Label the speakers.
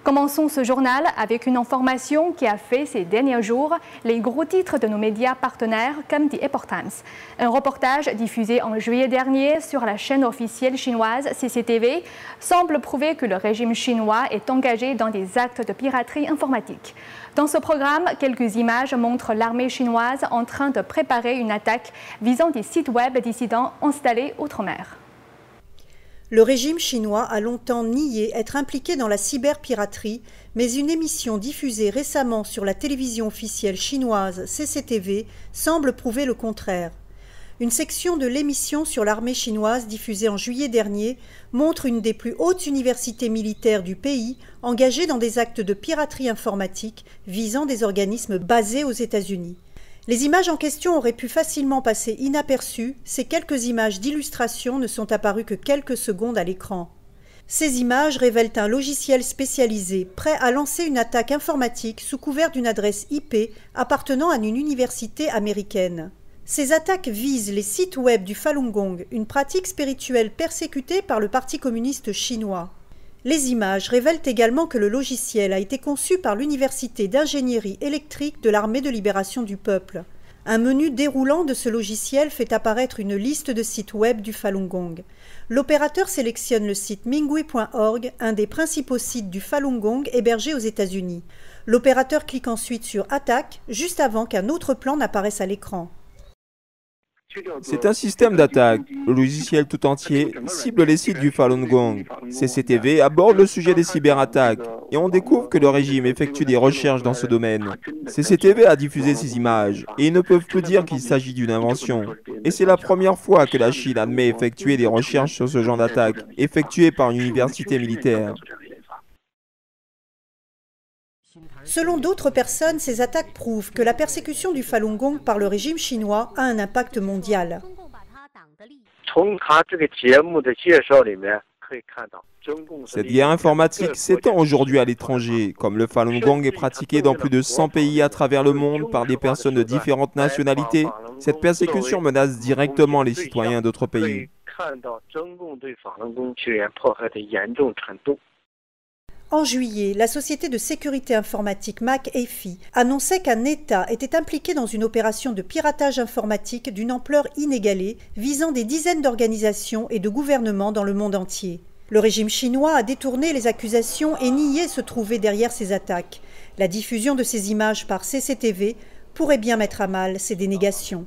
Speaker 1: Commençons ce journal avec une information qui a fait ces derniers jours les gros titres de nos médias partenaires comme The Epoch Times. Un reportage diffusé en juillet dernier sur la chaîne officielle chinoise CCTV semble prouver que le régime chinois est engagé dans des actes de piraterie informatique. Dans ce programme, quelques images montrent l'armée chinoise en train de préparer une attaque visant des sites web dissidents installés outre-mer.
Speaker 2: Le régime chinois a longtemps nié être impliqué dans la cyberpiraterie, mais une émission diffusée récemment sur la télévision officielle chinoise CCTV semble prouver le contraire. Une section de l'émission sur l'armée chinoise diffusée en juillet dernier montre une des plus hautes universités militaires du pays engagée dans des actes de piraterie informatique visant des organismes basés aux États-Unis. Les images en question auraient pu facilement passer inaperçues, ces quelques images d'illustration ne sont apparues que quelques secondes à l'écran. Ces images révèlent un logiciel spécialisé prêt à lancer une attaque informatique sous couvert d'une adresse IP appartenant à une université américaine. Ces attaques visent les sites web du Falun Gong, une pratique spirituelle persécutée par le Parti communiste chinois. Les images révèlent également que le logiciel a été conçu par l'Université d'ingénierie électrique de l'Armée de libération du peuple. Un menu déroulant de ce logiciel fait apparaître une liste de sites web du Falun Gong. L'opérateur sélectionne le site minghui.org, un des principaux sites du Falun Gong hébergé aux États-Unis. L'opérateur clique ensuite sur Attaque, juste avant qu'un autre plan n'apparaisse à l'écran.
Speaker 3: C'est un système d'attaque. Le logiciel tout entier cible les sites du Falun Gong. CCTV aborde le sujet des cyberattaques et on découvre que le régime effectue des recherches dans ce domaine. CCTV a diffusé ces images et ils ne peuvent plus dire qu'il s'agit d'une invention. Et c'est la première fois que la Chine admet effectuer des recherches sur ce genre d'attaque, effectuées par une université militaire.
Speaker 2: Selon d'autres personnes, ces attaques prouvent que la persécution du Falun Gong par le régime chinois a un impact mondial.
Speaker 3: Cette guerre informatique s'étend aujourd'hui à l'étranger, comme le Falun Gong est pratiqué dans plus de 100 pays à travers le monde par des personnes de différentes nationalités. Cette persécution menace directement les citoyens d'autres pays.
Speaker 2: En juillet, la société de sécurité informatique McAfee annonçait qu'un État était impliqué dans une opération de piratage informatique d'une ampleur inégalée, visant des dizaines d'organisations et de gouvernements dans le monde entier. Le régime chinois a détourné les accusations et nié se trouver derrière ces attaques. La diffusion de ces images par CCTV pourrait bien mettre à mal ces dénégations.